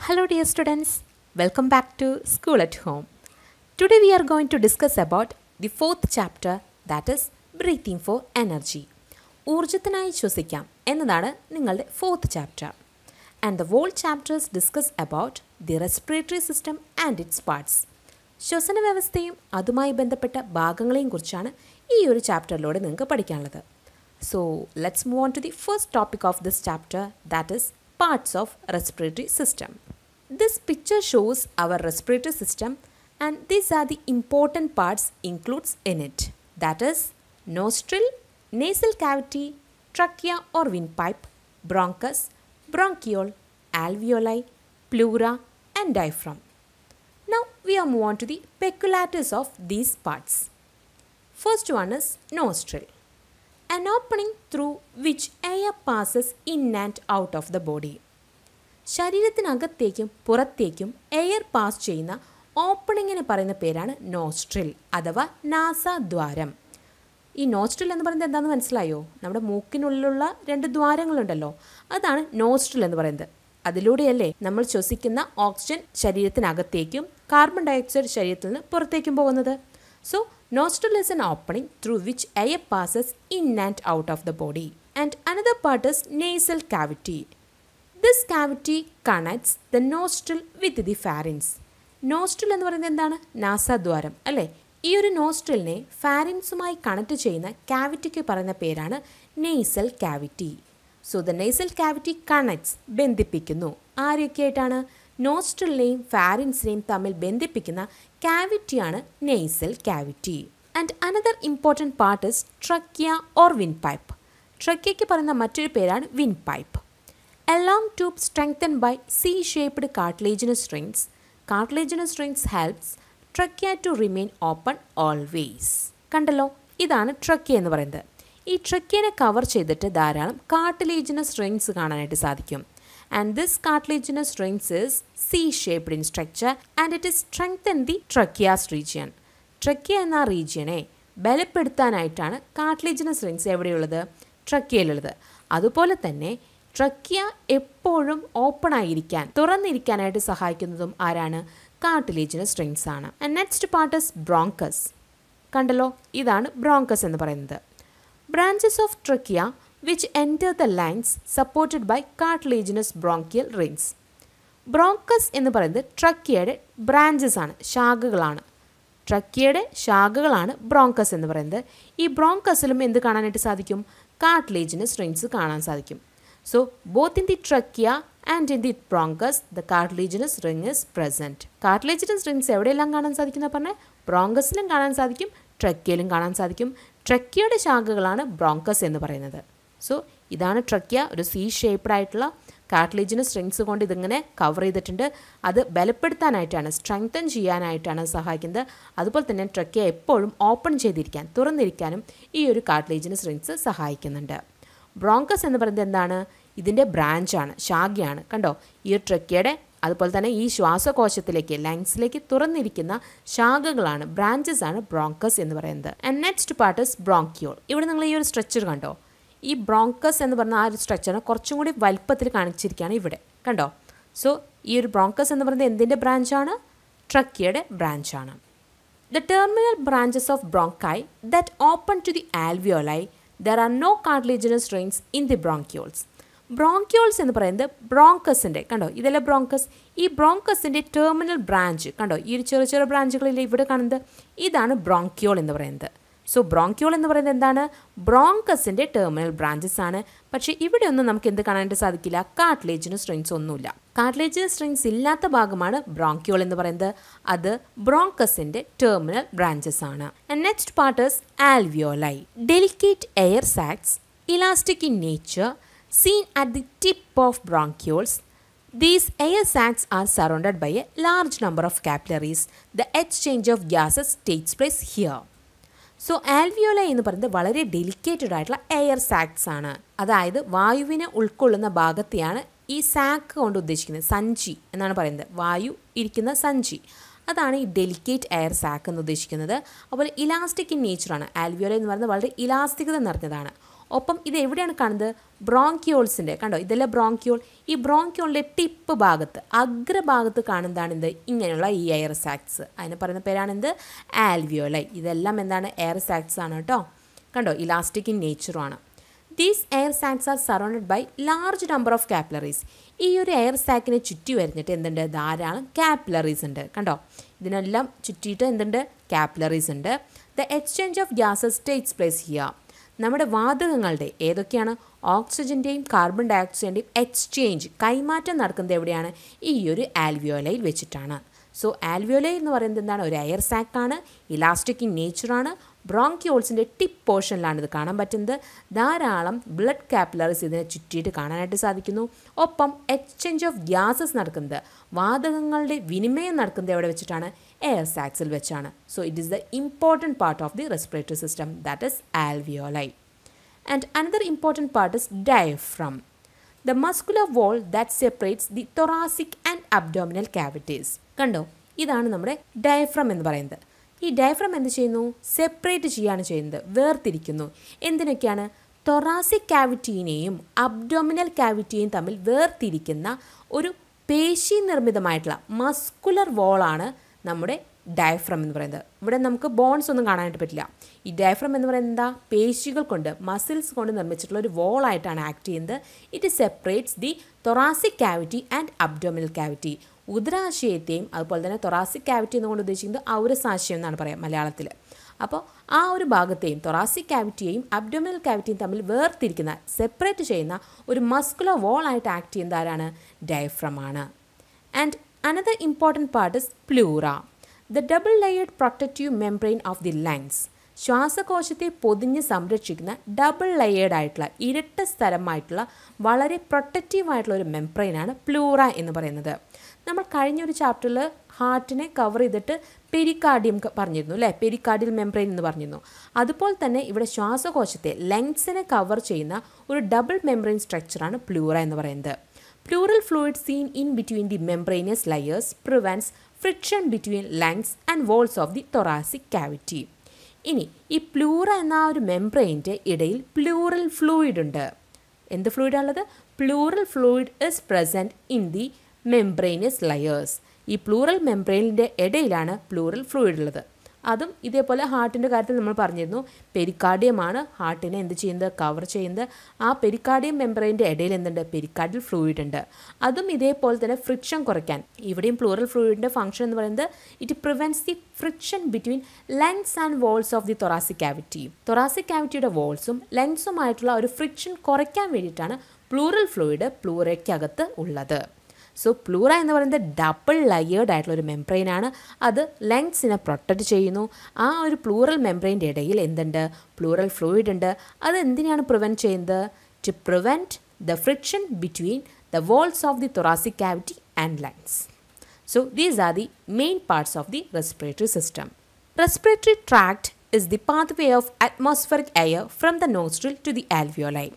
Hello dear students, welcome back to School at Home. Today we are going to discuss about the fourth chapter, that is Breathing for Energy. ഊർജ്ജത്തിനായി ശ്വസിക്കാം എന്നതാണ് നിങ്ങളുടെ fourth chapter. And the whole chapters discuss about the respiratory system and its parts. ശ്വസന വ്യവസ്ഥയും അതുമായി ബന്ധപ്പെട്ട ഭാഗങ്ങളെയും കുറിച്ചാണ് ഈ ഒരു ചാപ്റ്ററിലൂടെ നിങ്ങൾക്ക് പഠിക്കാനുള്ളത്. So let's move on to the first topic of this chapter, that is parts of respiratory system. This picture shows our respiratory system and these are the important parts includes in it, that is nostril, nasal cavity, trachea or windpipe, bronchus, bronchiole, alveoli, pleura and diaphragm. Now we are move on to the peculiarities of these parts. First one is nostril, an opening through which air passes in and out of the body. ശരീരത്തിനകത്തേക്കും പുറത്തേക്കും air pass ചെയ്യുന്ന ഓപ്പണിങ്ങിന് പറയുന്ന പേരാണ് nostril അഥവാ നാസാദ്വാരം. ഈ nostril എന്ന് പറയുന്നത് എന്താണെന്ന് മനസ്സിലായോ? നമ്മുടെ മൂക്കിനുള്ളിലുള്ള രണ്ട് ദ്വാരങ്ങളുണ്ടല്ലോ, അതാണ് നോസ്ട്രിൽ എന്ന് പറയുന്നത്. അതിലൂടെയല്ലേ നമ്മൾ ശ്വസിക്കുന്ന ഓക്സിജൻ ശരീരത്തിനകത്തേക്കും കാർബൺ ഡയോക്സൈഡ് ശരീരത്തിൽ നിന്ന് പുറത്തേക്കും പോകുന്നത്. So nostril is an opening through which air passes in and out of the body. And another part is nasal cavity. This cavity connects the nostril with the pharynx. Nostril എന്ന് പറയുന്നത് എന്താണ്? നാസാദ്വാരം അല്ലേ? ഈ ഒരു നോസ്ട്രിലിനെ ഫാരിൻസുമായി കണക്ട് ചെയ്യുന്ന കാവിറ്റിക്ക് പറയുന്ന പേരാണ് nasal cavity. So the nasal cavity connects ബന്ധിപ്പിക്കുന്നു. ആരൊക്കെ ആയിട്ടാണ്? നോസ്ട്രിലിനെയും ഫാരിൻസിനെയും തമ്മിൽ ബന്ധിപ്പിക്കുന്ന കാവിറ്റിയാണ് nasal cavity. And another important part is trachea or wind pipe. ട്രക്കിയയ്ക്ക് പറയുന്ന മറ്റൊരു പേരാണ് wind pipe. A long tube strengthened by C-shaped cartilaginous strings. Cartilaginous strings helps trachea to remain open always. കണ്ടല്ലോ, ഇതാണ് ട്രക്കിയ എന്ന് പറയുന്നത്. ഈ ട്രക്കിയനെ കവർ ചെയ്തിട്ട് ധാരാളം കാർട്ടിലേജിനസ് സ്ട്രിങ്സ് കാണാനായിട്ട് സാധിക്കും. And this cartilaginous strings is C-shaped in structure and it is strengthened the trachea's region. Trachea എന്ന റീജിയനെ ബലപ്പെടുത്താനായിട്ടാണ് കാർട്ടിലേജിനസ് സ്ട്രിങ്സ് എവിടെയുള്ളത്? ട്രക്കിയയിലുള്ളത്. അതുപോലെ തന്നെ ട്രക്കിയ എപ്പോഴും ഓപ്പൺ ആയിരിക്കാൻ, തുറന്നിരിക്കാനായിട്ട് സഹായിക്കുന്നതും ആരാണ്? കാർട്ടിലേജിനസ് സ്ട്രിങ്സ് ആണ്. And next part is bronchus. കണ്ടല്ലോ, ഇതാണ് ബ്രോങ്കസ് എന്ന് പറയുന്നത്. Branches of trachea which enter the lungs supported by cartilaginous bronchial rings. Bronchus എന്ന് പറയുന്നത് ട്രക്കിയയുടെ ബ്രാഞ്ചസ് ആണ്, ശാഖകളാണ്. ട്രക്കിയയുടെ ശാഖകളാണ് ബ്രോങ്കസ് എന്ന് പറയുന്നത്. ഈ ബ്രോങ്കസിലും എന്ത് കാണാനായിട്ട് സാധിക്കും? കാർട്ടിലേജിനസ് റിങ്സ് കാണാൻ സാധിക്കും. So both in the trachea and in the bronchus the cartilaginous ring is present. Cartilaginous rings എവിടെയെല്ലാം കാണാൻ സാധിക്കുന്ന പറഞ്ഞാൽ ബ്രോങ്കസിലും കാണാൻ സാധിക്കും, ട്രക്കിയയിലും കാണാൻ സാധിക്കും. ട്രക്കിയയുടെ ശാഖകളാണ് ബ്രോങ്കസ് എന്ന് പറയുന്നത്. സോ ഇതാണ് ട്രക്കിയ, ഒരു സി ഷേപ്ഡ് ആയിട്ടുള്ള കാർട്ടിലേജിനസ് സ്ട്രിങ്സ് കൊണ്ട് ഇതിങ്ങനെ കവർ ചെയ്തിട്ടുണ്ട്. അത് ബലപ്പെടുത്താനായിട്ടാണ്, സ്ട്രെങ്തൻ ചെയ്യാനായിട്ടാണ് സഹായിക്കുന്നത്. അതുപോലെ തന്നെ ട്രക്കിയ എപ്പോഴും ഓപ്പൺ ചെയ്തിരിക്കാൻ, തുറന്നിരിക്കാനും ഈ ഒരു കാർട്ടിലേജിനസ് സ്ട്രിങ്സ് സഹായിക്കുന്നുണ്ട്. ബ്രോങ്കസ് എന്ന് പറയുന്നത് എന്താണ്? ഇതിൻ്റെ ബ്രാഞ്ചാണ്, ശാഖയാണ്. കണ്ടോ, ഈ ഒരു ട്രക്കിയയുടെ അതുപോലെ തന്നെ ഈ ശ്വാസകോശത്തിലേക്ക്, ലങ്സിലേക്ക് തുറന്നിരിക്കുന്ന ശാഖകളാണ്, ബ്രാഞ്ചസ് ആണ് ബ്രോങ്കസ് എന്ന് പറയുന്നത്. And next part is bronchiole. ഇവിടെ നിങ്ങൾ ഈ ഒരു സ്ട്രക്ചർ കണ്ടോ? ഈ ബ്രോങ്കസ് എന്ന് പറഞ്ഞ ആ ഒരു സ്ട്രക്ചറിനെ കുറച്ചും കൂടി വലുപ്പത്തിൽ കാണിച്ചിരിക്കുകയാണ് ഇവിടെ. കണ്ടോ? സോ ഈ ഒരു ബ്രോങ്കസ് എന്ന് പറയുന്നത് എന്തിൻ്റെ ബ്രാഞ്ചാണ്? ട്രക്കിയയുടെ ബ്രാഞ്ചാണ്. The terminal branches of bronchi that open to the alveoli, there are no cartilaginous strings in the bronchioles. Bronchioles എന്ന് പറയുന്നത് ബ്രോങ്കസിൻ്റെ, കണ്ടോ ഇതെല്ലാം ബ്രോങ്കസ്, ഈ ബ്രോങ്കസിൻ്റെ ടെർമിനൽ ബ്രാഞ്ച് കണ്ടോ, ഈ ഒരു ചെറിയ ചെറിയ ബ്രാഞ്ചുകളിൽ ഇവിടെ കാണുന്നത്, ഇതാണ് ബ്രോങ്കിയോൾ എന്ന് പറയുന്നത്. സോ ബ്രോങ്കിയോൾ എന്ന് പറയുന്നത് എന്താണ്? ബ്രോങ്കസിൻ്റെ ടെർമിനൽ ബ്രാഞ്ചസ് ആണ്. പക്ഷേ ഇവിടെ ഒന്നും നമുക്ക് എന്ത് കാണാനായിട്ട് സാധിക്കില്ല? കാർട്ടിലേജിനസ് സ്ട്രിങ്സ് ഒന്നുമില്ല. കാർട്ടിലേജിനസ് സ്ട്രിങ്സ് ഇല്ലാത്ത ഭാഗമാണ് ബ്രോങ്കിയോൾ എന്ന് പറയുന്നത്. അത് ബ്രോങ്കസിൻ്റെ ടെർമിനൽ ബ്രാഞ്ചസ് ആണ്. And next part is alveoli. Delicate air സാക്സ്, elastic in nature, seen at the tip of bronchioles. These air sacs are surrounded by a large number of capillaries. The exchange of gases takes place here. So alveoli എന്ന് പറയുന്നത് വളരെ ഡെലിക്കേറ്റഡ് ആയിട്ടുള്ള air സാക്സ് ആണ്. അതായത് വായുവിനെ ഉൾക്കൊള്ളുന്ന ഭാഗത്തെയാണ് ഈ sac കൊണ്ട് ഉദ്ദേശിക്കുന്നത്. സഞ്ചി എന്നാണ് പറയുന്നത്, വായു ഇരിക്കുന്ന സഞ്ചി. അതാണ് ഈ ഡെലിക്കേറ്റ് എയർ സാക്ക് എന്ന് ഉദ്ദേശിക്കുന്നത്. അപ്പോൾ ഇലാസ്റ്റിക് ഇൻ നേച്ചറാണ്. ആൽവിയോലൈ എന്ന് പറയുന്നത് വളരെ ഇലാസ്റ്റികത നിറഞ്ഞതാണ്. ഒപ്പം ഇത് എവിടെയാണ് കാണുന്നത്? ബ്രോങ്കിയോൾസിൻ്റെ, കണ്ടോ ഇതെല്ലാം ബ്രോങ്കിയോൾ. ഈ ബ്രോങ്കിയോളിൻ്റെ ടിപ്പ് ഭാഗത്ത്, അഗ്രഭാഗത്ത് കാണുന്നതാണെന്ത്? ഇങ്ങനെയുള്ള ഈ എയർ സാക്സ്. അതിന് പറയുന്ന പേരാണെന്ത്? ആൽവിയോലൈ. ഇതെല്ലാം എന്താണ്? എയർ സാക്സ് ആണ് കേട്ടോ. കണ്ടോ ഇലാസ്റ്റിക് ഇൻ നേച്ചറുമാണ്. These air sacs are surrounded by large number of capillaries. ഈ ഒരു എയർ സാക്കിനെ ചുറ്റി വരുന്നിട്ട് എന്തുണ്ട്? ധാരാളം കാപ്പിലറീസ് ഉണ്ട്. കണ്ടോ ഇതിനെല്ലാം ചുറ്റിയിട്ട് എന്തുണ്ട്? കാപ്പിലറീസ് ഉണ്ട്. The exchange of gases takes place here. നമ്മുടെ വാതകങ്ങളുടെ ഏതൊക്കെയാണ്? ഓക്സിജൻ്റെയും കാർബൺ ഡൈ ഓക്സൈഡിൻ്റെയും എക്സ്ചേഞ്ച്, കൈമാറ്റം നടക്കുന്നത് എവിടെയാണ്? ഈ ഒരു ആൽവിയോലയിൽ വെച്ചിട്ടാണ്. സോ ആൽവിയോലൈ എന്ന് പറയുന്നത് എന്താണ്? ഒരു എയർ സാക്കാണ്, ഇലാസ്റ്റിക് ഇൻ നേച്ചറാണ്. ബ്രോങ്കിയോൾസിൻ്റെ ടിപ്പ് പോർഷനിലാണ് ഇത് കാണാൻ പറ്റുന്നത്. ധാരാളം ബ്ലഡ് കാപ്പിലറീസ് ഇതിനെ ചുറ്റിയിട്ട് കാണാനായിട്ട് സാധിക്കുന്നു. ഒപ്പം എക്സ്ചേഞ്ച് ഓഫ് ഗ്യാസസ് നടക്കുന്നത്, വാതകങ്ങളുടെ വിനിമയം നടക്കുന്നത് എവിടെ വെച്ചിട്ടാണ്? എയർ സാക്സിൽ വെച്ചാണ്. So it is the important part of the respiratory system, that is alveoli. And another important part is diaphragm, the muscular wall that separates the thoracic and abdominal cavities. കണ്ടോ ഇതാണ് നമ്മുടെ ഡയഫ്രം എന്ന് പറയുന്നത്. ഈ diaphragm എന്ത് ചെയ്യുന്നു? Separate ചെയ്യാണ് ചെയ്യുന്നത്, വേർതിരിക്കുന്നു. എന്തിനൊക്കെയാണ്? തൊറാസിക് കാവിറ്റീനെയും അബ്ഡോമിനൽ കാവിറ്റിയെയും തമ്മിൽ വേർതിരിക്കുന്ന ഒരു പേശി നിർമ്മിതമായിട്ടുള്ള മസ്കുലർ വോളാണ് നമ്മുടെ ഡയഫ്രം എന്ന് പറയുന്നത്. ഇവിടെ നമുക്ക് ബോൺസ് ഒന്നും കാണാനായിട്ട് പറ്റില്ല. ഈ ഡയഫ്രം എന്ന് പറയുന്നത് എന്താ? പേശികൾ കൊണ്ട്, മസിൽസ് കൊണ്ട് നിർമ്മിച്ചിട്ടുള്ള ഒരു വോളായിട്ടാണ് ആക്ട് ചെയ്യുന്നത്. It separates the thoracic cavity and abdominal cavity. ഉദരാശയത്തെയും അതുപോലെ തന്നെ തൊറാസിക് കാവിറ്റി എന്നുകൊണ്ട് ഉദ്ദേശിക്കുന്നത് ഔരസാശയം എന്നാണ് പറയാം മലയാളത്തിൽ. അപ്പോൾ ആ ഒരു ഭാഗത്തെയും തൊറാസിക് കാവിറ്റിയെയും അബ്ഡോമിനൽ കാവിറ്റിയും തമ്മിൽ വേർതിരിക്കുന്ന, സെപ്പറേറ്റ് ചെയ്യുന്ന ഒരു മസ്കുലർ വോളായിട്ട് ആക്ട് ചെയ്യുന്നത് ആരാണ്? ഡയഫ്രം ആണ്. And another important part is pleura, the double layered protective membrane of the lungs. ശ്വാസകോശത്തെ പൊതിഞ്ഞ് സംരക്ഷിക്കുന്ന ഡബിൾ ലെയേർഡ് ആയിട്ടുള്ള, ഇരട്ട സ്ഥലമായിട്ടുള്ള, വളരെ പ്രൊട്ടക്റ്റീവ് ആയിട്ടുള്ള ഒരു മെംബ്രെയിനാണ് പ്ലൂറ എന്ന് പറയുന്നത്. നമ്മൾ കഴിഞ്ഞൊരു ചാപ്റ്ററിൽ ഹാർട്ടിനെ കവർ ചെയ്തിട്ട് പെരിക്കാർഡിയം പറഞ്ഞിരുന്നു അല്ലേ? പെരിക്കാർഡിയൽ മെംബ്രെയിൻ എന്ന് പറഞ്ഞിരുന്നു. അതുപോലെ തന്നെ ഇവിടെ ശ്വാസകോശത്തെ, ലങ്സിനെ കവർ ചെയ്യുന്ന ഒരു ഡബിൾ മെംബ്രെയിൻ സ്ട്രക്ചറാണ് പ്ലൂറ എന്ന് പറയുന്നത്. Pleural fluid seen in between the membranous layers prevents friction between lungs and walls of the thoracic cavity. ഇനി ഈ പ്ലൂറ എന്ന ഒരു മെംബ്രെയിൻ്റെ ഇടയിൽ പ്ലൂറൽ ഫ്ലൂയിഡ് ഉണ്ട്. എന്ത് ഫ്ലൂയിഡാണുള്ളത്? Pleural fluid is present in the membranous layers. ഈ പ്ലൂറൽ മെംബ്രെയിനിൻ്റെ ഇടയിലാണ് പ്ലൂറൽ ഫ്ലൂയിഡ് ഉള്ളത്. അതും ഇതേപോലെ ഹാർട്ടിൻ്റെ കാര്യത്തിൽ നമ്മൾ പറഞ്ഞിരുന്നു. പെരിക്കാർഡിയമാണ് ഹാർട്ടിനെ എന്ത് ചെയ്യുന്നത്? കവർ ചെയ്യുന്നത്. ആ പെരിക്കാർഡിയം മെംബ്രെയിൻ്റെ ഇടയിൽ എന്തുണ്ട്? പെരിക്കാർഡിയൽ ഫ്ലൂയിഡ് ഉണ്ട്. അതും ഇതേപോലെ തന്നെ ഫ്രിക്ഷൻ കുറയ്ക്കാൻ, ഇവിടെയും പ്ലൂറൽ ഫ്ലൂയിഡിൻ്റെ ഫംഗ്ഷൻ എന്ന് പറയുന്നത് it prevents the friction between lungs and walls of the thoracic cavity. Thoracic കാവിറ്റിയുടെ വോൾസും ലങ്സുമായിട്ടുള്ള ഒരു ഫ്രിക്ഷൻ കുറയ്ക്കാൻ വേണ്ടിയിട്ടാണ് പ്ലൂറൽ ഫ്ലൂയിഡ് പ്ലൂറയ്ക്കകത്ത് ഉള്ളത്. സോ പ്ലൂറ എന്ന് പറയുന്നത് ഡബിൾ ലെയേർഡ് ആയിട്ടുള്ള ഒരു മെംബ്രെയിനാണ്. അത് ലങ്സിനെ പ്രൊട്ടക്റ്റ് ചെയ്യുന്നു. ആ ഒരു പ്ലൂറൽ മെംബ്രെയിൻ്റെ ഇടയിൽ എന്തുണ്ട്? പ്ലൂറൽ ഫ്ലൂയിഡ് ഉണ്ട്. അത് എന്തിനാണ് പ്രിവെൻറ്റ് ചെയ്യുന്നത്? To prevent the friction between the walls of the thoracic cavity and lungs. So these are the main parts of the respiratory system. Respiratory tract is the pathway of atmospheric air from the nostril to the alveoli.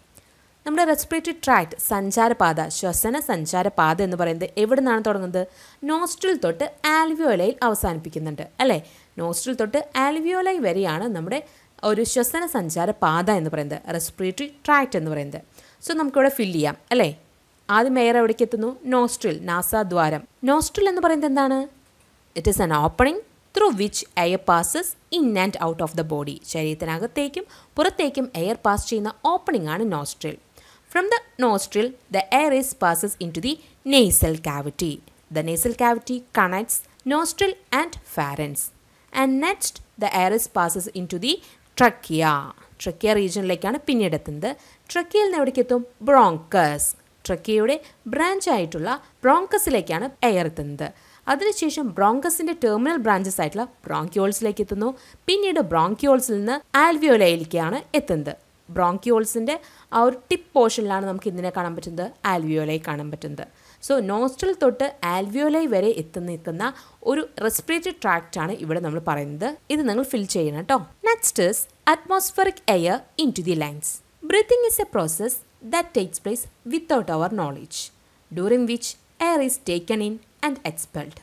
നമ്മുടെ respiratory tract, സഞ്ചാരപാത, ശ്വസന സഞ്ചാരപാത എന്ന് പറയുന്നത് എവിടെ നിന്നാണ് തുടങ്ങുന്നത്? Nostril തൊട്ട് ആൽവിയോലയിൽ അവസാനിപ്പിക്കുന്നുണ്ട് അല്ലേ? നോസ്ട്രിൽ തൊട്ട് ആൽവിയോലൈ വരെയാണ് നമ്മുടെ ഒരു ശ്വസന സഞ്ചാരപാത എന്ന് പറയുന്നത്, റെസ്പിറേറ്ററി ട്രാക്ട് എന്ന് പറയുന്നത്. സോ നമുക്കിവിടെ ഫില്ല് ചെയ്യാം അല്ലേ? ആദ്യം എയർ എവിടേക്ക് എത്തുന്നു? നോസ്ട്രിൽ, നാസാദ്വാരം. നോസ്ട്രിൽ എന്ന് പറയുന്നത് എന്താണ്? It is an opening through which air passes in and out of the body. ശരീരത്തിനകത്തേക്കും പുറത്തേക്കും എയർ പാസ് ചെയ്യുന്ന ഓപ്പണിംഗ് ആണ് nostril. From the nostril, the air passes into the nasal cavity. The nasal cavity connects nostril and pharynx. And next, the air passes into the trachea. Trachea regionിലേക്കാണ് പിന്നീട് എത്തുന്നത്. ട്രക്കിയയിൽ നിന്ന് എവിടേക്ക് എത്തും? Bronchus. ട്രക്കിയയുടെ branch ആയിട്ടുള്ള ബ്രോങ്കസിലേക്കാണ് air എത്തുന്നത്. അതിനുശേഷം ബ്രോങ്കസിൻ്റെ terminal branches ആയിട്ടുള്ള ബ്രോങ്കിയോൾസിലേക്ക് എത്തുന്നു. പിന്നീട് ബ്രോങ്കിയോൾസിൽ നിന്ന് ആൽവിയോലയിലേക്കാണ് എത്തുന്നത്. ബ്രോങ്കിയോൾസിൻ്റെ ആ ഒരു ടിപ്പ് പോർഷനിലാണ് നമുക്ക് ഇതിനെ കാണാൻ പറ്റുന്നത്, ആൽവിയോലൈ കാണാൻ പറ്റുന്നത്. സോ നോസ്ട്രിൽ തൊട്ട് ആൽവിയോലൈ വരെ നിൽക്കുന്ന ഒരു റെസ്പിറേറ്ററി ട്രാക്റ്റ് ആണ് ഇവിടെ നമ്മൾ പറയുന്നത്. ഇത് നിങ്ങൾ ഫിൽ ചെയ്യണം കേട്ടോ. Next is atmospheric air into the lungs. Breathing is a process that takes place without our knowledge, during which air is taken in and expelled.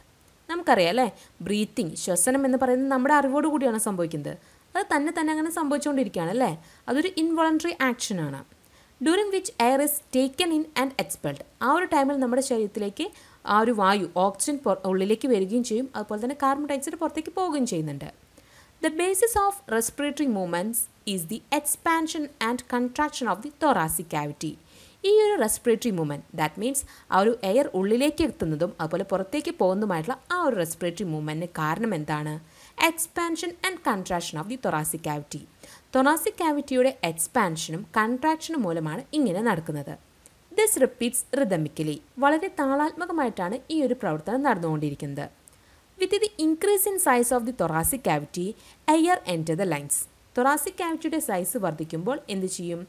നമുക്കറിയാം അല്ലേ, ബ്രീത്തിങ്, ശ്വസനം എന്ന് പറയുന്നത് നമ്മുടെ അറിവോട് കൂടിയാണ് സംഭവിക്കുന്നത്. അത് തന്നെ അങ്ങനെ സംഭവിച്ചുകൊണ്ടിരിക്കുകയാണ് അല്ലേ. അതൊരു ഇൻവോളണ്ടറി ആക്ഷനാണ്. During which air is taken in and expelled. ആ ഒരു ടൈമിൽ നമ്മുടെ ശരീരത്തിലേക്ക് ആ ഒരു വായു, ഓക്സിജൻ ഉള്ളിലേക്ക് വരികയും ചെയ്യും, അതുപോലെ തന്നെ കാർബൺ ഡയോക്സൈഡ് പുറത്തേക്ക് പോവുകയും ചെയ്യുന്നുണ്ട്. The basis of respiratory movements is the expansion and contraction of the thoracic cavity. ഈ ഒരു റെസ്പിറേറ്ററി മൂവ്മെൻറ്റ്, ദാറ്റ് മീൻസ് ആ ഒരു എയർ ഉള്ളിലേക്ക് എത്തുന്നതും അതുപോലെ പുറത്തേക്ക് പോകുന്നതുമായിട്ടുള്ള ആ ഒരു റെസ്പിറേറ്ററി മൂവ്മെൻറ്റിന് കാരണം എന്താണ്? Expansion and contraction of the thoracic cavity. Thoracic കാവിറ്റിയുടെ എക്സ്പാൻഷനും കൺട്രാക്ഷനും മൂലമാണ് ഇങ്ങനെ നടക്കുന്നത്. This repeats rhythmically. വളരെ താളാത്മകമായിട്ടാണ് ഈ ഒരു പ്രവർത്തനം നടന്നുകൊണ്ടിരിക്കുന്നത്. With the increase in size of the thoracic cavity, air enter the lungs. Thoracic കാവിറ്റിയുടെ സൈസ് വർദ്ധിക്കുമ്പോൾ എന്ത് ചെയ്യും?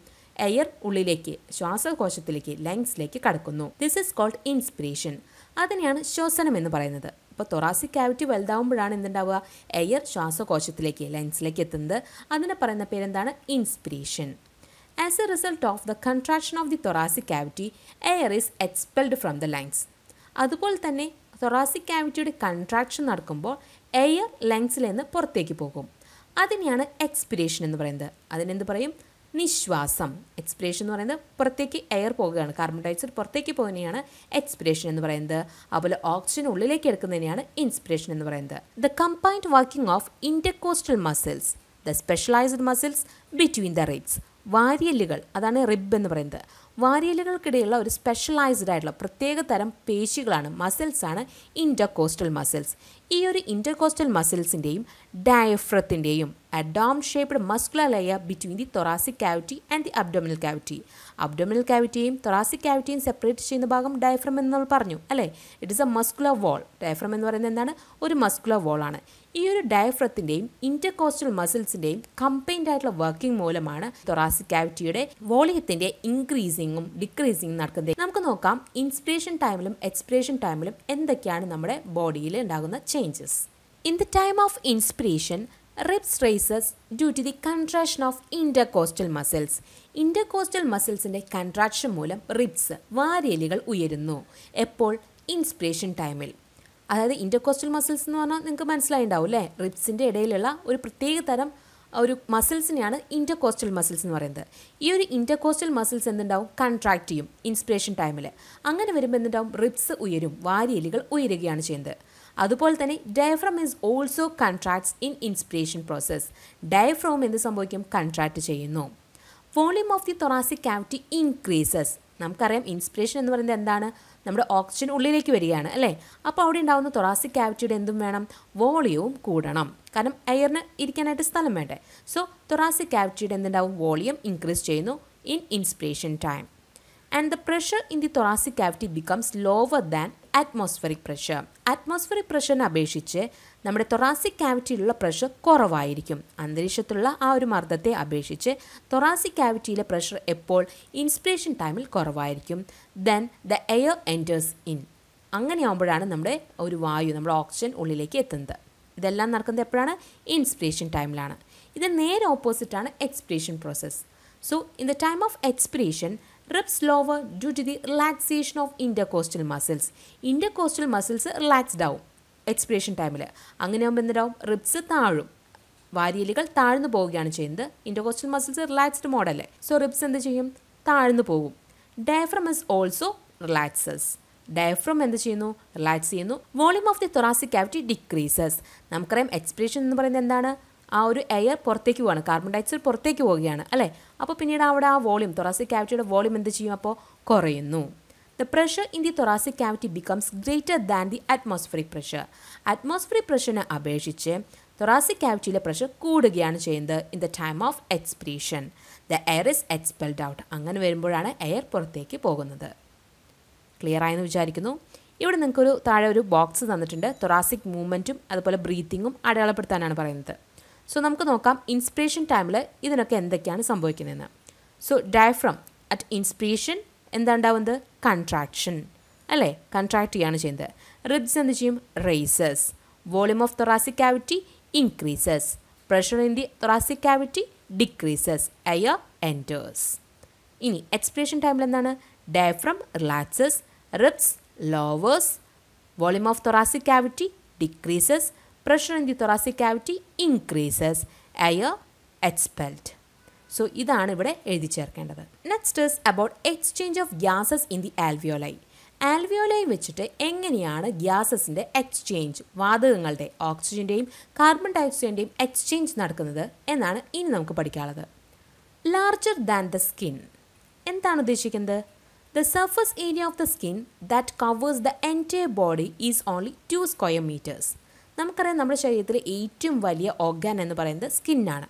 എയർ ഉള്ളിലേക്ക്, ശ്വാസകോശത്തിലേക്ക്, ലങ്സിലേക്ക് കടക്കുന്നു. This is called inspiration. അതിനെയാണ് ശ്വസനം എന്ന് പറയുന്നത്. അപ്പോൾ തൊറാസിക് കാവിറ്റി വലുതാവുമ്പോഴാണ് എന്തുണ്ടാവുക? എയർ ശ്വാസകോശത്തിലേക്ക്, ലങ്സിലേക്ക് എത്തുന്നത്. അതിനെ പറയുന്ന പേരെന്താണ്? Inspiration. As a result of the contraction of the thoracic cavity, air is expelled from the lungs. അതുപോലെ തന്നെ തൊറാസിക് കാവിറ്റിയുടെ കൺട്രാക്ഷൻ നടക്കുമ്പോൾ എയർ ലങ്സിൽ നിന്ന് പുറത്തേക്ക് പോകും. അതിനെയാണ് എക്സ്പിരേഷൻ എന്ന് പറയുന്നത്. അതിനെന്ത് പറയും? നിശ്വാസം. എക്സ്പിരേഷൻ എന്ന് പറയുന്നത് പുറത്തേക്ക് എയർ പോകുകയാണ്, കാർബൺ ഡയോക്സൈഡ് പുറത്തേക്ക് പോകുന്നതിനെയാണ് എക്സ്പിരേഷൻ എന്ന് പറയുന്നത്. അതുപോലെ ഓക്സിജൻ ഉള്ളിലേക്ക് എടുക്കുന്നതിനെയാണ് ഇൻസ്പിരേഷൻ എന്ന് പറയുന്നത്. The combined working of intercostal muscles, the specialised muscles between the ribs. വാരിയല്ലുകൾ, അതാണ് റിബ് എന്ന് പറയുന്നത്. വാരിയലുകൾക്കിടയിലുള്ള ഒരു സ്പെഷ്യലൈസ്ഡ് ആയിട്ടുള്ള പ്രത്യേക തരം പേശികളാണ്, മസിൽസാണ് ഇൻ്റർകോസ്റ്റൽ മസിൽസ്. ഈ ഒരു ഇൻ്റർകോസ്റ്റൽ മസിൽസിൻ്റെയും ഡയഫ്രത്തിൻ്റെയും dome shaped muscular layer between the thoracic cavity and the abdominal cavity. Abdominal കാവിറ്റിയും തൊറാസിക് കാവിറ്റിയും സെപ്പറേറ്റ് ചെയ്യുന്ന ഭാഗം ഡയഫ്രം എന്ന് നമ്മൾ പറഞ്ഞു അല്ലേ. It is a muscular wall. Diaphragm എന്ന് പറയുന്നത് എന്താണ്? ഒരു മസ്കുലർ വോളാണ്. ഈ ഒരു ഡയഫ്രത്തിൻ്റെയും ഇൻ്റർകോസ്റ്റൽ മസിൽസിൻ്റെയും കമ്പൈൻഡ് ആയിട്ടുള്ള വർക്കിംഗ് മൂലമാണ് തൊറാസിക് കാവിറ്റിയുടെ വോളിയത്തിൻ്റെ ഇൻക്രീസിങ്ങും ഡിക്രീസിങ്ങും നടക്കുന്നത്. നമുക്ക് നോക്കാം ഇൻസ്പിരേഷൻ ടൈമിലും എക്സ്പിരേഷൻ ടൈമിലും എന്തൊക്കെയാണ് നമ്മുടെ ബോഡിയിൽ ഉണ്ടാകുന്ന changes. In the time of inspiration, ribs raises due to the contraction of intercostal muscles. Intercostal musclesന്റെ കൺട്രാക്ഷൻ മൂലം റിബ്സ്, വാരിയലുകൾ ഉയരുന്നു. എപ്പോൾ? ഇൻസ്പിരേഷൻ ടൈമിൽ. അതായത് ഇൻ്റർകോസ്റ്റൽ മസിൽസ് എന്ന് പറഞ്ഞാൽ നിങ്ങൾക്ക് മനസ്സിലായിണ്ടാവും അല്ലേ. റിബ്സിൻ്റെ ഇടയിലുള്ള ഒരു പ്രത്യേക തരം ഒരു മസിൽസിനെയാണ് ഇൻ്റർകോസ്റ്റൽ മസിൽസ് എന്ന് പറയുന്നത്. ഈ ഒരു ഇൻ്റർകോസ്റ്റൽ മസിൽസ് എന്തുണ്ടാവും? കൺട്രാക്ട് ചെയ്യും ഇൻസ്പിരേഷൻ ടൈമിൽ. അങ്ങനെ വരുമ്പോൾ എന്തുണ്ടാവും? റിബ്സ് ഉയരും, വാരിയലുകൾ ഉയരുകയാണ് ചെയ്യുന്നത്. അതുപോലെ തന്നെ diaphragm is also contracts in inspiration process. Diaphragm എന്ത് സംഭവിക്കും? കൺട്രാക്ട് ചെയ്യുന്നു. Volume of the thoracic cavity increases. നമുക്കറിയാം ഇൻസ്പിരേഷൻ എന്ന് പറയുന്നത് എന്താണ്? നമ്മുടെ ഓക്സിജൻ ഉള്ളിലേക്ക് വരികയാണ് അല്ലേ. അപ്പോൾ അവിടെ ഉണ്ടാകുന്ന തൊറാസിക് കാവിറ്റിയുടെ എന്തും വേണം? വോളിയവും കൂടണം. കാരണം എയറിന് ഇരിക്കാനായിട്ട് സ്ഥലം വേണ്ടേ. സോ തൊറാസിക് കാവിറ്റിയുടെ എന്തുണ്ടാവും? വോളിയം ഇൻക്രീസ് ചെയ്യുന്നു in inspiration time. And the pressure in the thoracic cavity becomes lower than atmospheric pressure. Atmospheric പ്രഷറിനെ അപേക്ഷിച്ച് നമ്മുടെ തൊറാസിക് കാവിറ്റിയിലുള്ള പ്രഷർ കുറവായിരിക്കും. അന്തരീക്ഷത്തിലുള്ള ആ ഒരു മർദ്ദത്തെ അപേക്ഷിച്ച് തൊറാസിക് കാവിറ്റിയിലെ പ്രഷർ എപ്പോൾ? ഇൻസ്പിരേഷൻ ടൈമിൽ കുറവായിരിക്കും. Then the air enters in. അങ്ങനെയാകുമ്പോഴാണ് നമ്മുടെ ഒരു വായു, നമ്മുടെ ഓക്സിജൻ ഉള്ളിലേക്ക് എത്തുന്നത്. ഇതെല്ലാം നടക്കുന്നത് എപ്പോഴാണ്? ഇൻസ്പിരേഷൻ ടൈമിലാണ്. ഇത് നേരെ ഓപ്പോസിറ്റാണ് expiration process. So in the time of expiration, ribs lower due to the relaxation of intercostal muscles. Intercostal muscles relaxed ആവും എക്സ്പിരേഷൻ ടൈമിൽ. അങ്ങനെയാകുമ്പോൾ എന്തുണ്ടാവും? റിബ്സ് താഴും, വാരിയലുകൾ താഴ്ന്നു പോവുകയാണ് ചെയ്യുന്നത്. ഇൻ്റർകോസ്റ്റൽ മസിൽസ് റിലാക്സ്ഡ് മോഡല്ലേ. സോ റിബ്സ് എന്ത് ചെയ്യും? താഴ്ന്നു പോകും. Diaphragm is also relaxes. Diaphragm എന്ത് ചെയ്യുന്നു? റിലാക്സ് ചെയ്യുന്നു. Volume of the thoracic cavity decreases. നമുക്കറിയാം എക്സ്പിരേഷൻ എന്ന് പറയുന്നത് എന്താണ്? ആ ഒരു എയർ പുറത്തേക്ക് പോവുകയാണ്, കാർബൺ ഡയോക്സൈഡ് പുറത്തേക്ക് പോവുകയാണ് അല്ലേ. അപ്പോൾ പിന്നീട് അവിടെ ആ വോളിയം, തൊറാസിക് കാവിറ്റിയുടെ വോളിയം എന്ത് ചെയ്യും? അപ്പോൾ കുറയുന്നു. The pressure in the thoracic cavity becomes greater than the atmospheric pressure. Atmospheric പ്രഷറിനെ അപേക്ഷിച്ച് തൊറാസിക് കാവിറ്റിയിലെ പ്രഷർ കൂടുകയാണ് ചെയ്യുന്നത് in the time of expiration. The air is expelled out. അങ്ങനെ വരുമ്പോഴാണ് എയർ പുറത്തേക്ക് പോകുന്നത്. ക്ലിയർ ആയെന്ന് വിചാരിക്കുന്നു. ഇവിടെ നിങ്ങൾക്കൊരു താഴെ ഒരു ബോക്സ് തന്നിട്ടുണ്ട്. തൊറാസിക് മൂവ്മെൻറ്റും അതുപോലെ ബ്രീത്തിങ്ങും അടയാളപ്പെടുത്താനാണ് പറയുന്നത്. സോ നമുക്ക് നോക്കാം ഇൻസ്പിരേഷൻ ടൈമിൽ ഇതിനൊക്കെ എന്തൊക്കെയാണ് സംഭവിക്കുന്നതെന്ന്. സോ ഡയഫ്രം അറ്റ് ഇൻസ്പിരേഷൻ എന്താ ഉണ്ടാവുന്നത്? കൺട്രാക്ഷൻ അല്ലേ, കൺട്രാക്ട് ചെയ്യാണ് ചെയ്യുന്നത്. റിബ്സ് എന്ത് ചെയ്യും? Races. Volume of thoracic cavity increases. Pressure in the thoracic cavity decreases. Air enters. ഇനി എക്സ്പിരേഷൻ ടൈമിൽ എന്താണ്? Diaphragm relaxes, ribs lowers, volume of thoracic cavity decreases, pressure in the thoracic cavity increases, air expelled. So ഇതാണ് ഇവിടെ എഴുതി ചേർക്കേണ്ടത്. Next is about exchange of gases in the alveoli. Alveoli വെച്ചിട്ട് എങ്ങനെയാണ് ഗ്യാസസിൻ്റെ exchange, വാതകങ്ങളുടെ ഓക്സിജൻ്റെയും കാർബൺ ഡയോക്സൈഡിൻ്റെയും എക്സ്ചേഞ്ച് നടക്കുന്നത് എന്നാണ് ഇനി നമുക്ക് പഠിക്കാനുള്ളത്. ലാർജർ ദാൻ ദ സ്കിൻ എന്താണ് ഉദ്ദേശിക്കുന്നത്? The surface area of the skin that covers the entire body is only 2 square metres. നമുക്കറിയാം നമ്മുടെ ശരീരത്തിലെ ഏറ്റവും വലിയ ഓർഗാൻ എന്ന് പറയുന്നത് സ്കിന്നാണ്.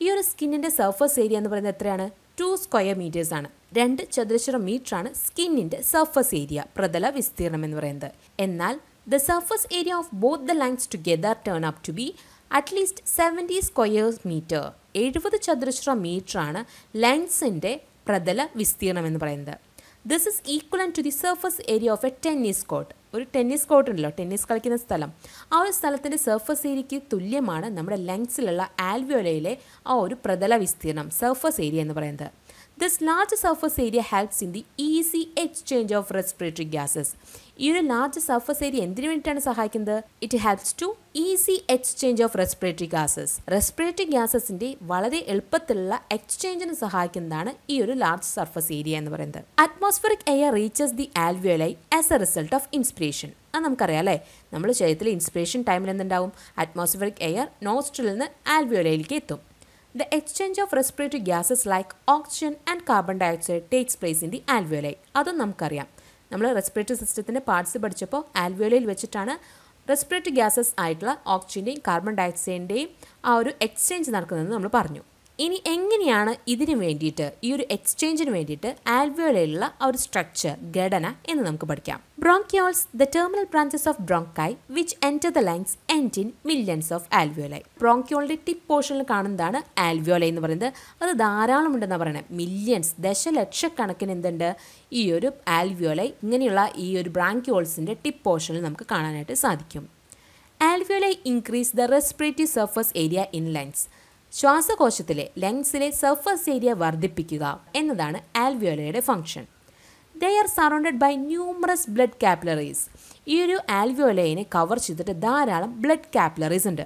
ഈ ഒരു സ്കിന്നിൻ്റെ സർഫസ് ഏരിയ എന്ന് പറയുന്നത് എത്രയാണ്? 2 സ്ക്വയർ മീറ്റേഴ്സ് ആണ്. 2 ചതുരശ്ര മീറ്റർ ആണ് സ്കിന്നിൻ്റെ സർഫസ് ഏരിയ, പ്രതല വിസ്തീർണം എന്ന് പറയുന്നത്. എന്നാൽ the surface area of both the lungs together turn up to be at least 70 square metre. 70 ചതുരശ്ര മീറ്റർ ആണ് ലൈൻസിൻ്റെ പ്രതല വിസ്തീർണം എന്ന് പറയുന്നത്. This is equivalent to the surface area of a tennis court. ഒരു ടെന്നീസ് കോർട്ട് ഉണ്ടല്ലോ, ടെന്നീസ് കളിക്കുന്ന സ്ഥലം, ആ ഒരു സ്ഥലത്തിൻ്റെ സർഫസ് ഏരിയയ്ക്ക് തുല്യമാണ് നമ്മുടെ ലങ്സിലുള്ള ആൽവിയോലയിലെ ആ ഒരു പ്രതല വിസ്തീർണം, സർഫസ് ഏരിയ എന്ന് പറയുന്നത്. This large surface area helps in the easy exchange of respiratory gases. ഈ ഒരു ലാർജ് സർഫസ് ഏരിയ എന്തിനു വേണ്ടിയിട്ടാണ് സഹായിക്കുന്നത്? It helps to easy exchange of respiratory gases. Respiratory ഗ്യാസസിൻ്റെ വളരെ എളുപ്പത്തിലുള്ള എക്സ്ചേഞ്ചിന് സഹായിക്കുന്നതാണ് ഈ ഒരു ലാർജ് സർഫസ് ഏരിയ എന്ന് പറയുന്നത്. Atmospheric air reaches the alveoli as a result of inspiration. അത് നമുക്കറിയാം അല്ലേ, നമ്മുടെ ശരീരത്തിൽ ഇൻസ്പിറേഷൻ ടൈമിൽ എന്തുണ്ടാവും? അറ്റ്മോസ്ഫിയറിക് എയർ നോസ്ട്രിലിൽ നിന്ന് ആൽവിയോലയിലേക്ക് എത്തും. The exchange of respiratory gases like oxygen and carbon dioxide takes place in the alveoli. അതും നമുക്കറിയാം. നമ്മൾ റെസ്പിറേറ്ററി സിസ്റ്റത്തിൻ്റെ പാർട്സ് പഠിച്ചപ്പോൾ ആൽവിയോലയിൽ വെച്ചിട്ടാണ് റെസ്പിറേറ്ററി ഗ്യാസസ് ആയിട്ടുള്ള ഓക്സിജൻ്റെയും കാർബൺ ഡയോക്സൈഡിൻ്റെയും ആ ഒരു എക്സ്ചേഞ്ച് നടക്കുന്നതെന്ന് നമ്മൾ പറഞ്ഞു. ഇനി എങ്ങനെയാണ് ഇതിന് വേണ്ടിയിട്ട്, ഈ ഒരു എക്സ്ചേഞ്ചിന് വേണ്ടിയിട്ട് ആൽവിയോലയിലുള്ള ആ ഒരു സ്ട്രക്ചർ, ഘടന എന്ന് നമുക്ക് പഠിക്കാം. Bronchioles, the terminal branches of bronchi which enter the lungs end in millions of alveoli. ബ്രോങ്കിയോളിൻ്റെ ടിപ്പ് പോർഷനിൽ കാണുന്നതാണ് ആൽവിയോലൈ എന്ന് പറയുന്നത്. അത് ധാരാളം ഉണ്ടെന്നാണ് പറയുന്നത്. മില്യൺസ്, ദശലക്ഷക്കണക്കിന് എന്തുണ്ട് ഈ ഒരു ആൽവിയോലൈ, ഇങ്ങനെയുള്ള ഈ ഒരു ബ്രാങ്കിയോൾസിൻ്റെ ടിപ്പ് പോർഷനിൽ നമുക്ക് കാണാനായിട്ട് സാധിക്കും. Alveoli increase the respiratory surface area in lungs. ശ്വാസകോശത്തിലെ ലങ്സിലെ സർഫസ് ഏരിയ വർദ്ധിപ്പിക്കുക എന്നതാണ് ആൽവിയോലയുടെ function. They are surrounded by numerous blood capillaries. ഈ ഒരു ആൽവിയോലയിനെ കവർ ചെയ്തിട്ട് ധാരാളം ബ്ലഡ് കാപ്പിലറീസ് ഉണ്ട്.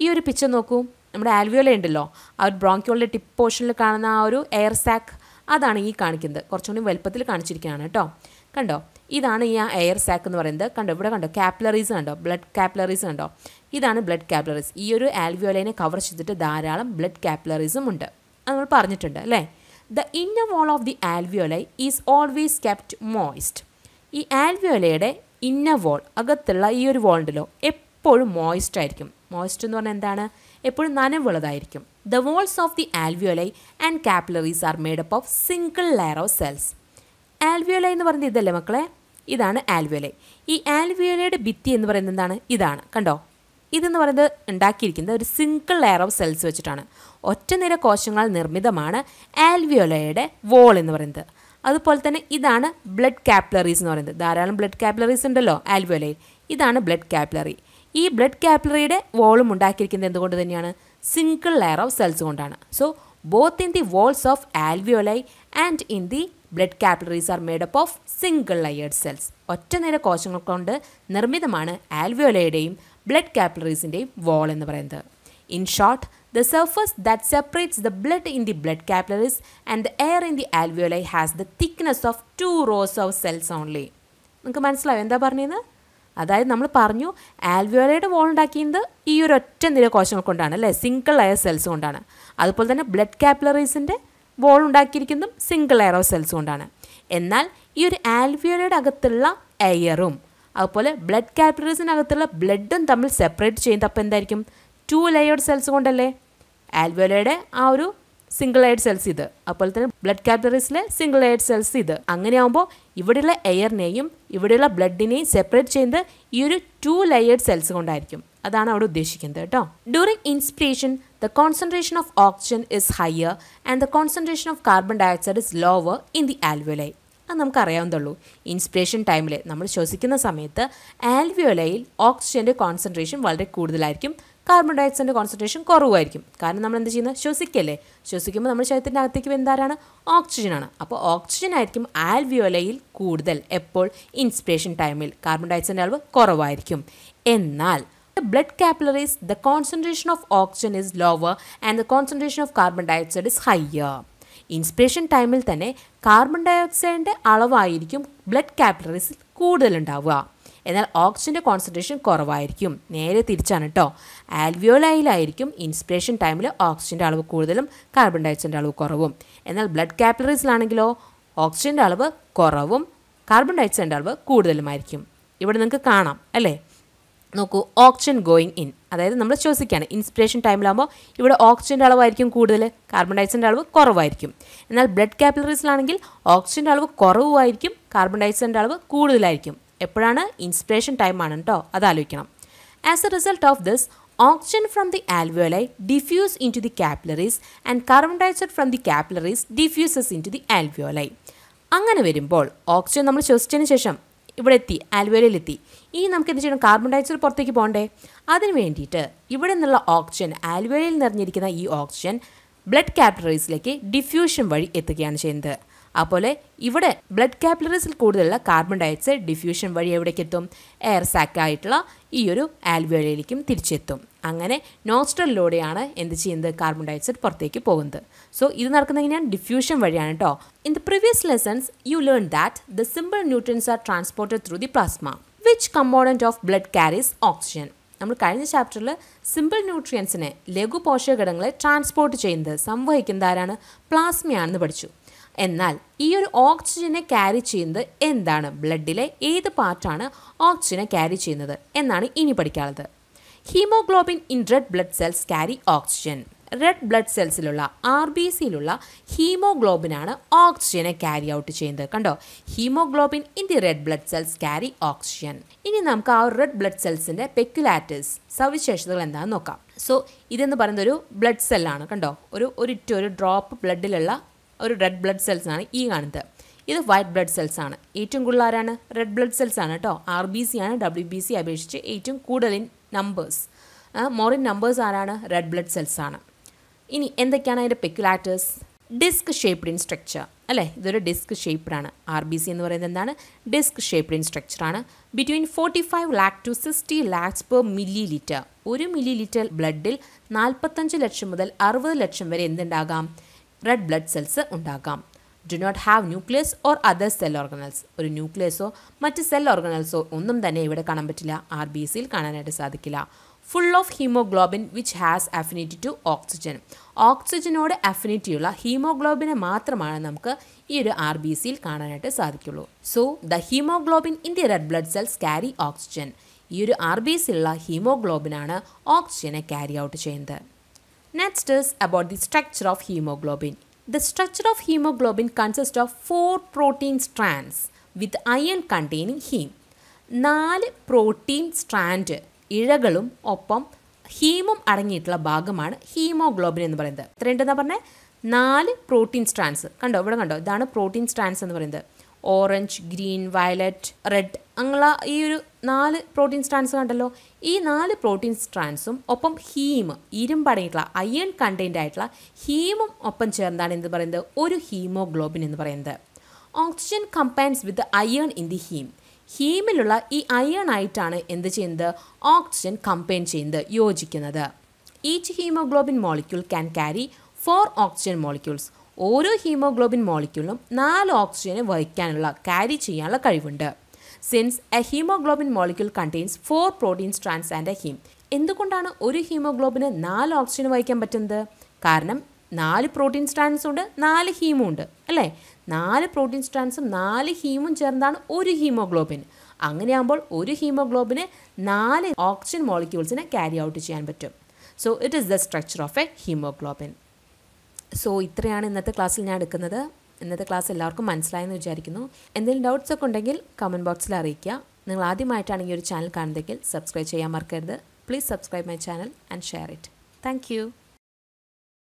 ഈ ഒരു പിക്ചർ നോക്കൂ, നമ്മുടെ ആൽവിയോല ഉണ്ടല്ലോ, ആ ഒരു ബ്രോങ്കിയോളിൻ്റെ ടിപ്പ് പോർഷനിൽ കാണുന്ന ആ ഒരു എയർ സാക്ക്, അതാണ് ഈ കാണിക്കുന്നത്. കുറച്ചുകൂടി വലുപ്പത്തിൽ കാണിച്ചിരിക്കുകയാണ് കേട്ടോ. കണ്ടോ, ഇതാണ് ഈ ആ എയർ സാക്ക് എന്ന് പറയുന്നത്. കണ്ടോ, ഇവിടെ കണ്ടോ കാപ്പിലറീസ് കണ്ടോ, ബ്ലഡ് കാപ്പിലറീസ് കണ്ടോ, ഇതാണ് ബ്ലഡ് കാപ്പിലറീസ്. ഈ ഒരു ആൽവിയോലൈനെ കവർ ചെയ്തിട്ട് ധാരാളം ബ്ലഡ് കാപ്പിലറീസും ഉണ്ട്. അത് നമ്മൾ പറഞ്ഞിട്ടുണ്ട് അല്ലേ. The inner wall of the alveoli is always kept moist. ഈ ആൽവിയോലയുടെ ഇന്നർ വാൾ, അകത്തുള്ള ഈ ഒരു വാൾ ഉണ്ടല്ലോ, എപ്പോഴും മോയിസ്റ്റ് ആയിരിക്കും. മോയിസ്റ്റ് എന്ന് പറഞ്ഞാൽ എന്താണ്? എപ്പോഴും നനവുള്ളതായിരിക്കും. The walls of the alveoli and capillaries are made up of single layer of cells. Alveoli എന്ന് പറയുന്നത് ഇതല്ലേ മക്കളെ, ഇതാണ് ആൽവിയോലൈ. ഈ ആൽവിയോലയുടെ ഭിത്തി എന്ന് പറയുന്നത് എന്താണ്? ഇതാണ് കണ്ടോ. ഇതെന്ന് പറയുന്നത് ഉണ്ടാക്കിയിരിക്കുന്നത് ഒരു സിംഗിൾ ലെയർ ഓഫ് സെൽസ് വെച്ചിട്ടാണ്. ഒറ്റനിര കോശങ്ങളാൽ നിർമ്മിതമാണ് ആൽവിയോലയുടെ വോൾ എന്ന് പറയുന്നത്. അതുപോലെ തന്നെ ഇതാണ് ബ്ലഡ് കാപ്പിലറീസ് എന്ന് പറയുന്നത്. ധാരാളം ബ്ലഡ് കാപ്പിലറീസ് ഉണ്ടല്ലോ ആൽവിയോലയിൽ. ഇതാണ് ബ്ലഡ് കാപ്പിലറി. ഈ ബ്ലഡ് കാപ്പിലറിയുടെ വോളും ഉണ്ടാക്കിയിരിക്കുന്നത് എന്തുകൊണ്ട് തന്നെയാണ്? സിംഗിൾ ലെയർ ഓഫ് സെൽസ് കൊണ്ടാണ്. So both in the walls of alveoli and in the blood capillaries are made up of single layered cells. ഒറ്റനിര കോശങ്ങൾ കൊണ്ട് നിർമ്മിതമാണ് ആൽവിയോലയുടെയും ബ്ലഡ് കാപ്പിലറീസിൻ്റെയും വോൾ എന്ന് പറയുന്നത്. In short, the surface that separates the blood in the blood capillaries and the air in the alveoli has the thickness of 2 rows of cells only. നിങ്ങൾക്ക് മനസ്സിലായോ എന്താ പറഞ്ഞത്? അതായത് നമ്മൾ പറഞ്ഞു ആൽവിയോലയുടെ വോൾ ഉണ്ടാക്കിയത് ഈ ഒരു ഒറ്റ നിര കോശങ്ങൾ കൊണ്ടാണ് അല്ലേ, സിംഗിൾ ലെയർ സെൽസ് കൊണ്ടാണ്. അതുപോലെ തന്നെ ബ്ലഡ് കാപ്പിലറീസിൻ്റെ വോൾ ഉണ്ടാക്കിയിരിക്കുന്നതും സിംഗിൾ ലെയർ ഓഫ് സെൽസ് കൊണ്ടാണ്. എന്നാൽ ഈ ഒരു ആൽവിയോലയുടെ അകത്തുള്ള എയറും അതുപോലെ ബ്ലഡ് കാപ്പിലറീസിനകത്തുള്ള ബ്ലഡും തമ്മിൽ സെപ്പറേറ്റ് ചെയ്യുന്നത് അപ്പോൾ എന്തായിരിക്കും? 2 ലെയേർഡ് സെൽസ് കൊണ്ടല്ലേ. ആൽവിയോലയുടെ ആ ഒരു സിംഗിൾ ലെയേർഡ് സെൽസ് ഇത്, അതുപോലെ തന്നെ ബ്ലഡ് കാപ്പിലറീസിലെ സിംഗിൾ ലെയേർഡ് സെൽസ് ഇത്. അങ്ങനെയാകുമ്പോൾ ഇവിടെയുള്ള എയറിനെയും ഇവിടെയുള്ള ബ്ലഡിനെയും സെപ്പറേറ്റ് ചെയ്യുന്നത് ഈ ഒരു 2 ലെയേർഡ് സെൽസ് കൊണ്ടായിരിക്കും. അതാണ് അവിടെ ഉദ്ദേശിക്കുന്നത് കേട്ടോ. During inspiration the concentration of oxygen is higher and the concentration of carbon dioxide is lower in the alveoli. അത് നമുക്കറിയാവുന്നതുള്ളൂ. ഇൻസ്പിറേഷൻ ടൈമിൽ നമ്മൾ ശ്വസിക്കുന്ന സമയത്ത് ആൽവിയോലയിൽ ഓക്സിജൻ്റെ കോൺസെൻട്രേഷൻ വളരെ കൂടുതലായിരിക്കും, കാർബൺ ഡൈ ഓക്സൈഡിൻ്റെ കോൺസെൻട്രേഷൻ കുറവായിരിക്കും. കാരണം നമ്മൾ എന്ത് ചെയ്യുന്നത്, ശ്വസിക്കല്ലേ. ശ്വസിക്കുമ്പോൾ നമ്മുടെ ശരീരത്തിൻ്റെ അകത്തേക്ക് എന്താരാണ്, ഓക്സിജനാണ്. അപ്പോൾ ഓക്സിജൻ ആയിരിക്കും ആൽവിയോലയിൽ കൂടുതൽ. എപ്പോൾ, ഇൻസ്പിറേഷൻ ടൈമിൽ കാർബൺ ഡൈ ഓക്സൈഡിൻ്റെ അളവ് കുറവായിരിക്കും. എന്നാൽ blood capillaries, the concentration of oxygen is lower and the concentration of carbon dioxide is higher. Inspiration ടൈമിൽ തന്നെ കാർബൺ ഡൈ ഓക്സൈഡിൻ്റെ അളവായിരിക്കും ബ്ലഡ് കാപ്പിലറീസിൽ കൂടുതലുണ്ടാവുക. എന്നാൽ ഓക്സിജൻ്റെ കോൺസെൻട്രേഷൻ കുറവായിരിക്കും. നേരെ തിരിച്ചാണ് കേട്ടോ. ആൽവിയോലയിലായിരിക്കും ഇൻസ്പിറേഷൻ ടൈമിൽ ഓക്സിജൻ്റെ അളവ് കൂടുതലും കാർബൺ ഡൈ ഓക്സൈഡിൻ്റെ അളവ് കുറവും. എന്നാൽ ബ്ലഡ് കാപ്പിലറീസിലാണെങ്കിലോ ഓക്സിജൻ്റെ അളവ് കുറവും കാർബൺ ഡൈ ഓക്സൈഡിൻ്റെ അളവ് കൂടുതലുമായിരിക്കും. ഇവിടെ നിങ്ങൾക്ക് കാണാം അല്ലേ. നോക്കൂ, ഓക്സിജൻ ഗോയിങ് ഇൻ, അതായത് നമ്മൾ ശ്വസിക്കുകയാണ്. ഇൻസ്പിറേഷൻ ടൈമിലാകുമ്പോൾ ഇവിടെ ഓക്സിജൻ്റെ അളവായിരിക്കും കൂടുതൽ, കാർബൺ ഡൈ ഓക്സൈഡിൻ്റെ അളവ് കുറവായിരിക്കും. എന്നാൽ ബ്ലഡ് കാപ്പിലറീസിലാണെങ്കിൽ ഓക്സിജൻ്റെ അളവ് കുറവുമായിരിക്കും, കാർബൺ ഡൈ ഓക്സൈഡിൻ്റെ അളവ് കൂടുതലായിരിക്കും. എപ്പോഴാണ്, ഇൻസ്പിറേഷൻ ടൈമാണ് കേട്ടോ, അതാലോചിക്കണം. As a result of this, oxygen from the alveoli diffuse into the capillaries and carbon dioxide from the capillaries diffuses into the alveoli. അങ്ങനെ വരുമ്പോൾ ഓക്സിജൻ നമ്മൾ ശ്വസിച്ചതിന് ശേഷം ഇവിടെ എത്തി, ആൽവിയോലയിലെത്തി. ഇനി നമുക്ക് എന്ത് ചെയ്യണം, കാർബൺ ഡൈ ഓക്സൈഡ് പുറത്തേക്ക് പോകണ്ടേ. അതിന് വേണ്ടിയിട്ട് ഇവിടെ നിന്നുള്ള ഓക്സിജൻ, ആൽവിയോലയിൽ നിറഞ്ഞിരിക്കുന്ന ഈ ഓക്സിജൻ ബ്ലഡ് കാപ്പിലറീസിലേക്ക് ഡിഫ്യൂഷൻ വഴി എത്തുകയാണ് ചെയ്യുന്നത്. അതുപോലെ ഇവിടെ ബ്ലഡ് കാപ്പിലറീസിൽ കൂടുതലുള്ള കാർബൺ ഡൈ ഓക്സൈഡ് ഡിഫ്യൂഷൻ വഴി എവിടേക്ക് എത്തും, എയർ സാക്കായിട്ടുള്ള ഈ ഒരു ആൽവിയോലയിലേക്കും തിരിച്ചെത്തും. അങ്ങനെ നോസ്ട്രലിലൂടെയാണ് എന്ത് ചെയ്യുന്നത്, കാർബൺ ഡൈ ഓക്സൈഡ് പുറത്തേക്ക് പോകുന്നത്. സോ ഇത് നടക്കുന്നത് എങ്ങനെയാണ്, ഡിഫ്യൂഷൻ വഴിയാണ് കേട്ടോ. In the previous lessons you learn that the simple nutrients R transported through the plasma. Which component of blood carries oxygen? നമ്മൾ കഴിഞ്ഞ ചാപ്റ്ററിൽ സിമ്പിൾ ന്യൂട്രിയൻസിനെ, ലഘു പോഷകഘടകങ്ങളെ ട്രാൻസ്പോർട്ട് ചെയ്യുന്നത്, സംവഹിക്കുന്നത് ആരാണ്, പ്ലാസ്മയാണെന്ന് പഠിച്ചു. എന്നാൽ ഈ ഒരു ഓക്സിജനെ ക്യാരി ചെയ്യുന്നത് എന്താണ്, ബ്ലഡിലെ ഏത് പാർട്ടാണ് ഓക്സിജനെ ക്യാരി ചെയ്യുന്നത് എന്നാണ് ഇനി പഠിക്കാനുള്ളത്. Haemoglobin in red blood cells carry oxygen. Red blood സെൽസിലുള്ള RBCയിലുള്ള ഹീമോഗ്ലോബിനാണ് ഓക്സിജനെ ക്യാരി ഔട്ട് ചെയ്യുന്നത്. കണ്ടോ, haemoglobin in the red blood cells carry oxygen. ഇനി നമുക്ക് ആ റെഡ് ബ്ലഡ് സെൽസിൻ്റെ പെക്യുലാരിറ്റീസ്, സവിശേഷതകൾ എന്താണെന്ന് നോക്കാം. സോ ഇതെന്ന് പറയുന്നത് ഒരു ബ്ലഡ് സെല്ലാണ്. കണ്ടോ, ഒരു ഡ്രോപ്പ് ബ്ലഡിലുള്ള ഒരു റെഡ് ബ്ലഡ് സെൽസ് ആണ് ഈ കാണുന്നത്. ഇത് വൈറ്റ് ബ്ലഡ് സെൽസ് ആണ്. ഏറ്റവും കൂടുതൽ ആരാണ്, റെഡ് ബ്ലഡ് സെൽസ് ആണ് കേട്ടോ. RBC ആണ് WBC അപേക്ഷിച്ച് ഏറ്റവും കൂടുതൽ in numbers, more in numbers ആരാണ്, റെഡ് ബ്ലഡ് സെൽസ് ആണ്. ഇനി എന്തൊക്കെയാണ് അതിൻ്റെ peculiarities? Disc shaped in structure അല്ലേ, ഇതൊരു ഡിസ്ക് ഷേപ്ഡ് ആണ്. RBC എന്ന് പറയുന്നത് എന്താണ്, ഡിസ്ക് ഷേപ്ഡ് ഇൻ സ്ട്രക്ചറാണ്. Between 45 lakh to 60 lakhs per milliliter. 1 milliliter ബ്ലഡിൽ 45 ലക്ഷം മുതൽ 60 ലക്ഷം വരെ എന്തുണ്ടാകാം, റെഡ് ബ്ലഡ് സെൽസ് ഉണ്ടാകാം. Do not have nucleus or other cell organelles. ഒരു ന്യൂക്ലിയസോ മറ്റ് സെൽ ഓർഗനൽസോ ഒന്നും തന്നെ ഇവിടെ കാണാൻ പറ്റില്ല, RBCയിൽ കാണാനായിട്ട് സാധിക്കില്ല. Full of haemoglobin which has affinity to oxygen. ഓക്സിജനോട് അഫിനിറ്റിയുള്ള ഹീമോഗ്ലോബിനെ മാത്രമാണ് നമുക്ക് ഈ ഒരു RBCയിൽ കാണാനായിട്ട് സാധിക്കുള്ളൂ. So the haemoglobin in the red blood cells carry oxygen. ഈ ഒരു RBCയിലുള്ള ഹീമോഗ്ലോബിനാണ് ഓക്സിജനെ ക്യാരി ഔട്ട് ചെയ്യുന്നത്. Next is about the structure of hemoglobin. The structure of hemoglobin consists of 4 protein strands with iron containing heme. 4 protein strand, ഇഴകളും ഒപ്പം ഹീമും അടങ്ങിയിട്ടുള്ള ഭാഗമാണ് ഹീമോഗ്ലോബിൻ എന്ന് പറയുന്നത്. എത്രയുണ്ടെന്നാണ് പറഞ്ഞത്, 4 പ്രോട്ടീൻ സ്ട്രാൻഡ്സ്. കണ്ടോ, ഇവിടെ കണ്ടോ, ഇതാണ് പ്രോട്ടീൻ സ്ട്രാൻഡ്സ് എന്ന് പറയുന്നത്. ഓറഞ്ച്, ഗ്രീൻ, വയലറ്റ്, റെഡ് അങ്ങനെയുള്ള ഈ ഒരു 4 പ്രോട്ടീൻ സ്ട്രാൻഡ്സ് കണ്ടല്ലോ. ഈ 4 പ്രോട്ടീൻ സ്ട്രാൻഡ്സും ഒപ്പം ഹീം, ഇരുമ്പടങ്ങിയിട്ടുള്ള അയൺ കണ്ടെയ്ൻഡ് ആയിട്ടുള്ള ഹീമും ഒപ്പം ചേർന്നാണ് എന്ത് പറയുന്നത്, ഒരു ഹീമോഗ്ലോബിൻ എന്ന് പറയുന്നത്. Oxygen combines with iron in the haem. ഹീമിലുള്ള ഈ അയൺ ആയിട്ടാണ് എന്ത് ചെയ്യുന്നത്, ഓക്സിജൻ കമ്പൈൻ ചെയ്യുന്നത്, യോജിക്കുന്നത്. Each haemoglobin molecule can carry 4 oxygen molecules. ഓരോ ഹീമോഗ്ലോബിൻ മോളിക്യൂളിനും 4 ഓക്സിജനെ വഹിക്കാനുള്ള, ക്യാരി ചെയ്യാനുള്ള കഴിവുണ്ട്. Since a haemoglobin molecule contains 4 protein strands and a haem. എന്തുകൊണ്ടാണ് ഒരു ഹീമോഗ്ലോബിന് 4 ഓക്സിജൻ വഹിക്കാൻ പറ്റുന്നത്? കാരണം 4 പ്രോട്ടീൻ സ്ട്രാൻഡ്സും ഉണ്ട്, 4 ഹീമും ഉണ്ട് അല്ലേ. 4 പ്രോട്ടീൻ സ്ട്രാൻഡ്സും 4 ഹീമും ചേർന്നാണ് ഒരു ഹീമോഗ്ലോബിൻ. അങ്ങനെയാകുമ്പോൾ ഒരു ഹീമോഗ്ലോബിന് 4 ഓക്സിജൻ മോളിക്യൂൾസിനെ ക്യാരി ഔട്ട് ചെയ്യാൻ പറ്റും. So it is the structure of A haemoglobin. So ഇത്രയാണ് ഇന്നത്തെ ക്ലാസ്സിൽ ഞാൻ എടുക്കുന്നത്. ഇന്നത്തെ ക്ലാസ് എല്ലാവർക്കും മനസ്സിലായെന്ന് വിചാരിക്കുന്നു. എന്തെങ്കിലും ഡൗട്ട്സ് ഒക്കെ ഉണ്ടെങ്കിൽ കമൻറ്റ് ബോക്സിൽ അറിയിക്കുക. നിങ്ങൾ ആദ്യമായിട്ടാണ് ഈ ഒരു ചാനൽ കാണുന്നതെങ്കിൽ സബ്സ്ക്രൈബ് ചെയ്യാൻ മറക്കരുത്. Please subscribe my channel and share it. Thank you.